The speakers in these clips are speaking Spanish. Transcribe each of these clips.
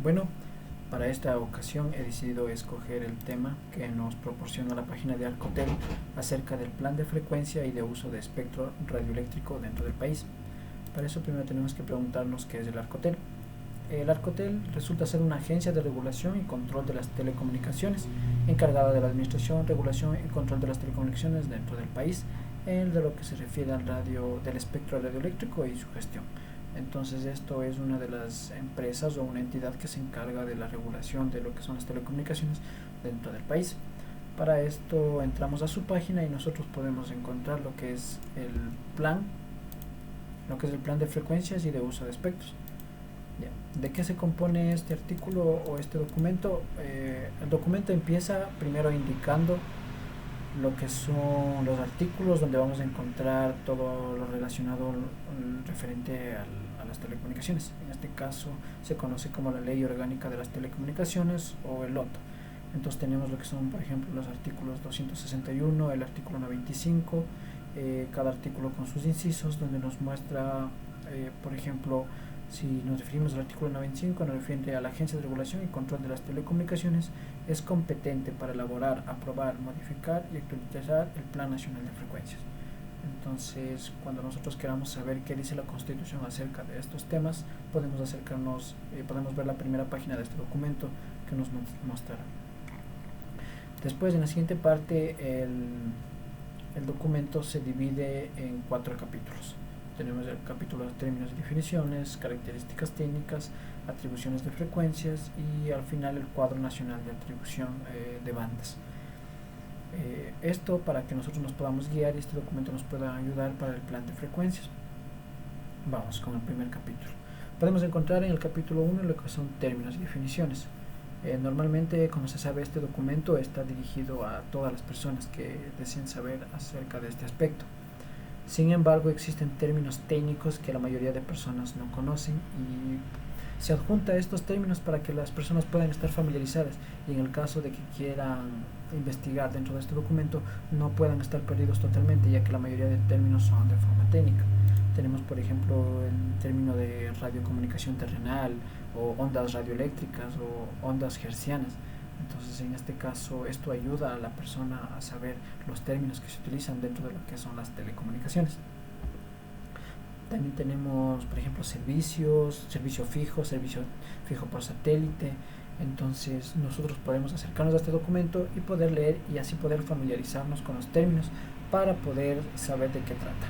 Bueno, para esta ocasión he decidido escoger el tema que nos proporciona la página de Arcotel acerca del plan de frecuencia y de uso de espectro radioeléctrico dentro del país. Para eso primero tenemos que preguntarnos qué es el Arcotel. El Arcotel resulta ser una agencia de regulación y control de las telecomunicaciones, encargada de la administración, regulación y control de las telecomunicaciones dentro del país, en de lo que se refiere al del espectro radioeléctrico y su gestión. Entonces esto es una de las empresas o una entidad que se encarga de la regulación de lo que son las telecomunicaciones dentro del país. Para esto entramos a su página y nosotros podemos encontrar lo que es el plan de frecuencias y de uso de espectros. ¿De qué se compone este artículo o este documento? El documento empieza primero indicando lo que son los artículos donde vamos a encontrar todo lo relacionado referente a las telecomunicaciones. En este caso se conoce como la Ley Orgánica de las Telecomunicaciones o el LOT. Entonces tenemos lo que son, por ejemplo, los artículos 261, el artículo 95, cada artículo con sus incisos, donde nos muestra, por ejemplo, si nos referimos al artículo 95, nos refiere a la Agencia de Regulación y Control de las Telecomunicaciones, es competente para elaborar, aprobar, modificar y actualizar el Plan Nacional de Frecuencias. Entonces, cuando nosotros queramos saber qué dice la Constitución acerca de estos temas, podemos acercarnos, podemos ver la primera página de este documento que nos mostrará. Después, en la siguiente parte, el documento se divide en 4 capítulos. Tenemos el capítulo de términos y definiciones, características técnicas, atribuciones de frecuencias y al final el cuadro nacional de atribución de bandas. Esto para que nosotros nos podamos guiar y este documento nos pueda ayudar para el plan de frecuencias. Vamos con el primer capítulo. Podemos encontrar en el capítulo 1 lo que son términos y definiciones. Normalmente, como se sabe, este documento está dirigido a todas las personas que deseen saber acerca de este aspecto. Sin embargo, existen términos técnicos que la mayoría de personas no conocen y se adjunta a estos términos para que las personas puedan estar familiarizadas y en el caso de que quieran investigar dentro de este documento no puedan estar perdidos totalmente, ya que la mayoría de términos son de forma técnica. Tenemos, por ejemplo, el término de radiocomunicación terrenal o ondas radioeléctricas o ondas hertzianas. Entonces, en este caso, esto ayuda a la persona a saber los términos que se utilizan dentro de lo que son las telecomunicaciones. También tenemos, por ejemplo, servicio fijo por satélite. Entonces, nosotros podemos acercarnos a este documento y poder leer y así poder familiarizarnos con los términos para poder saber de qué trata.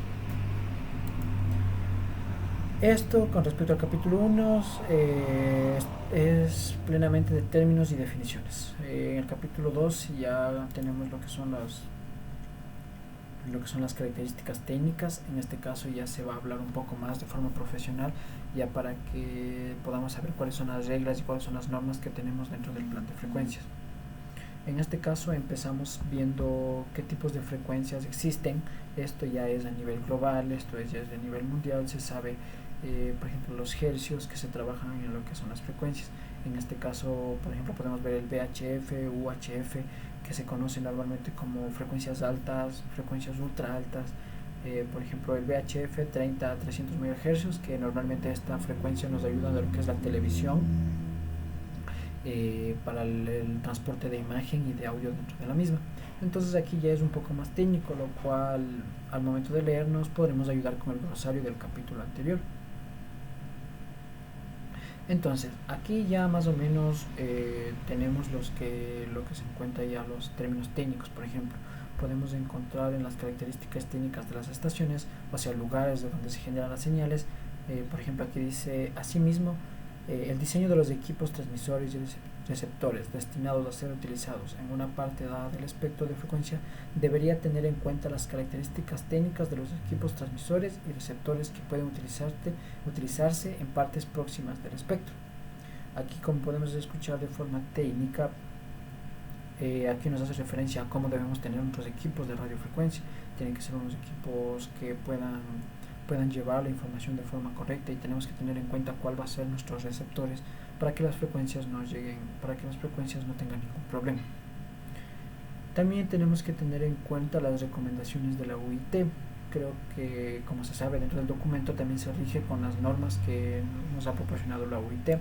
Esto con respecto al capítulo 1 es plenamente de términos y definiciones. En el capítulo 2 ya tenemos lo que son las características técnicas. En este caso ya se va a hablar un poco más de forma profesional, ya para que podamos saber cuáles son las reglas y cuáles son las normas que tenemos dentro del plan de frecuencias. En este caso empezamos viendo qué tipos de frecuencias existen. Esto ya es a nivel global, esto ya es a nivel mundial. Se sabe, por ejemplo, los hercios que se trabajan en lo que son las frecuencias. En este caso, por ejemplo, podemos ver el VHF, UHF, que se conocen normalmente como frecuencias altas, frecuencias ultra altas. Por ejemplo, el VHF 30 a 300 MHz, que normalmente esta frecuencia nos ayuda en lo que es la televisión, para el transporte de imagen y de audio dentro de la misma. Entonces aquí ya es un poco más técnico, lo cual al momento de leernos podremos ayudar con el glosario del capítulo anterior. Entonces aquí ya más o menos tenemos lo que se encuentra ya los términos técnicos. Por ejemplo, podemos encontrar en las características técnicas de las estaciones, o sea, lugares de donde se generan las señales. Por ejemplo, aquí dice asimismo, el diseño de los equipos transmisores y receptores destinados a ser utilizados en una parte dada del espectro de frecuencia debería tener en cuenta las características técnicas de los equipos transmisores y receptores que pueden utilizarse en partes próximas del espectro. Aquí, como podemos escuchar de forma técnica, aquí nos hace referencia a cómo debemos tener nuestros equipos de radiofrecuencia. Tienen que ser unos equipos que puedan llevar la información de forma correcta y tenemos que tener en cuenta cuál va a ser nuestros receptores para que las frecuencias no tengan ningún problema. También tenemos que tener en cuenta las recomendaciones de la UIT. Creo que, como se sabe, dentro del documento también se rige con las normas que nos ha proporcionado la UIT.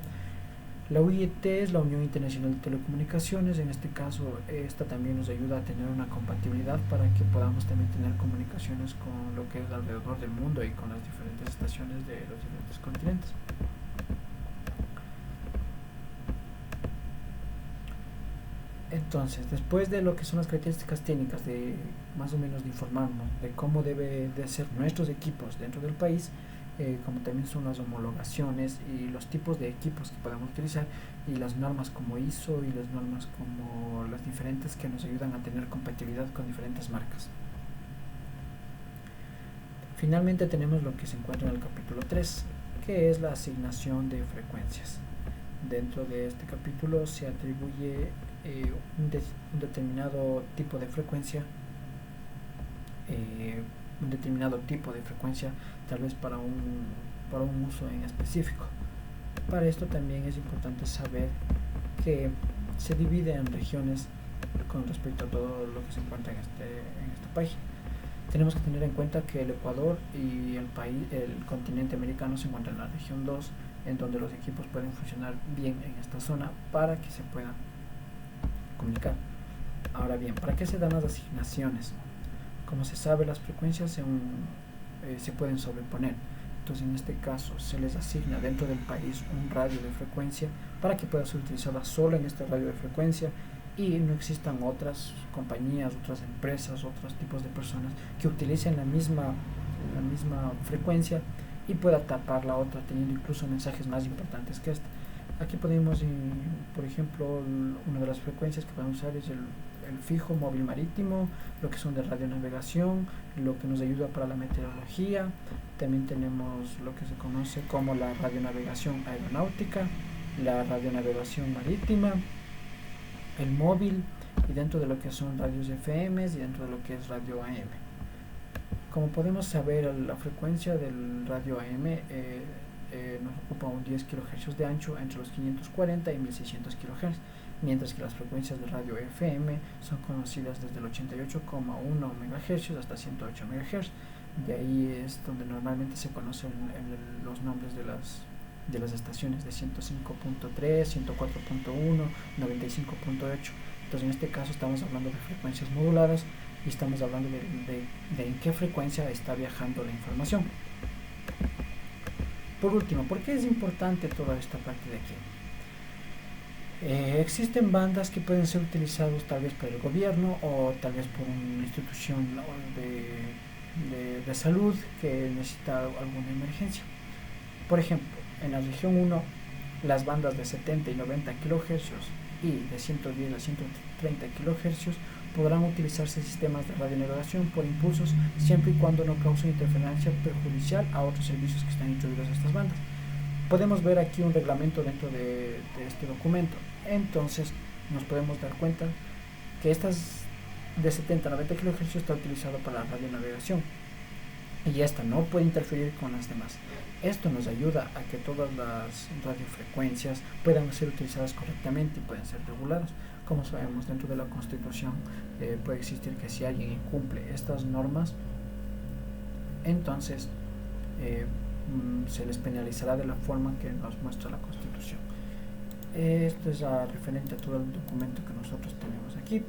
La UIT es la Unión Internacional de Telecomunicaciones. En este caso, esta también nos ayuda a tener una compatibilidad para que podamos también tener comunicaciones con lo que es alrededor del mundo y con las diferentes estaciones de los diferentes continentes. Entonces, después de lo que son las características técnicas, de más o menos de informarnos de cómo debe de ser nuestros equipos dentro del país, como también son las homologaciones y los tipos de equipos que podemos utilizar, y las normas como ISO y las normas como las diferentes que nos ayudan a tener compatibilidad con diferentes marcas. Finalmente tenemos lo que se encuentra en el capítulo 3, que es la asignación de frecuencias. Dentro de este capítulo se atribuye un determinado tipo de frecuencia, tal vez para un uso en específico. Para esto también es importante saber que se divide en regiones con respecto a todo lo que se encuentra en esta página. Tenemos que tener en cuenta que el Ecuador y el continente americano se encuentran en la región 2, en donde los equipos pueden funcionar bien en esta zona para que se puedan comunicar. Ahora bien, ¿para qué se dan las asignaciones? Como se sabe, las frecuencias se pueden sobreponer. Entonces, en este caso, se les asigna dentro del país un radio de frecuencia para que pueda ser utilizada solo en este radio de frecuencia y no existan otras compañías, otras empresas, otros tipos de personas que utilicen la misma frecuencia y pueda tapar la otra, teniendo incluso mensajes más importantes que esta. Aquí podemos, por ejemplo, una de las frecuencias que podemos usar es el fijo móvil marítimo, lo que son de radionavegación, lo que nos ayuda para la meteorología. También tenemos lo que se conoce como la radionavegación aeronáutica, la radionavegación marítima, el móvil, y dentro de lo que son radios FM y dentro de lo que es radio AM. Como podemos saber, la frecuencia del radio AM nos ocupa un 10 kHz de ancho entre los 540 y 1600 kHz, mientras que las frecuencias de radio FM son conocidas desde el 88,1 MHz hasta 108 MHz. De ahí es donde normalmente se conocen los nombres de las estaciones de 105.3, 104.1, 95.8. Entonces, en este caso estamos hablando de frecuencias moduladas y estamos hablando de en qué frecuencia está viajando la información. Por último, ¿por qué es importante toda esta parte de aquí? Existen bandas que pueden ser utilizados tal vez por el gobierno o tal vez por una institución de salud que necesita alguna emergencia. Por ejemplo, en la región 1, las bandas de 70 y 90 kHz y de 110 a 130 kHz podrán utilizarse sistemas de radionavegación por impulsos siempre y cuando no causen interferencia perjudicial a otros servicios que están incluidos a estas bandas. Podemos ver aquí un reglamento dentro de este documento. Entonces nos podemos dar cuenta que estas de 70 a 90 kHz está utilizado para la radionavegación y esta no puede interferir con las demás. Esto nos ayuda a que todas las radiofrecuencias puedan ser utilizadas correctamente y pueden ser reguladas. Como sabemos, dentro de la Constitución puede existir que si alguien incumple estas normas, entonces se les penalizará de la forma que nos muestra la Constitución. Esto es referente a todo el documento que nosotros tenemos aquí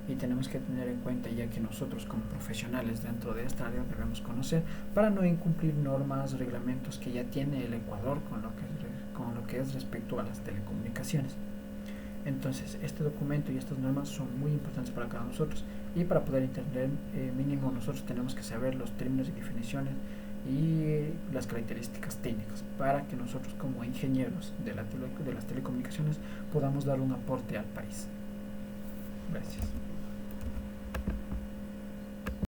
y tenemos que tener en cuenta, ya que nosotros como profesionales dentro de esta área debemos conocer para no incumplir normas, reglamentos que ya tiene el Ecuador con lo que es respecto a las telecomunicaciones. Entonces, este documento y estas normas son muy importantes para cada nosotros, y para poder entender mínimo nosotros tenemos que saber los términos y definiciones y las características técnicas para que nosotros como ingenieros de las telecomunicaciones podamos dar un aporte al país. Gracias.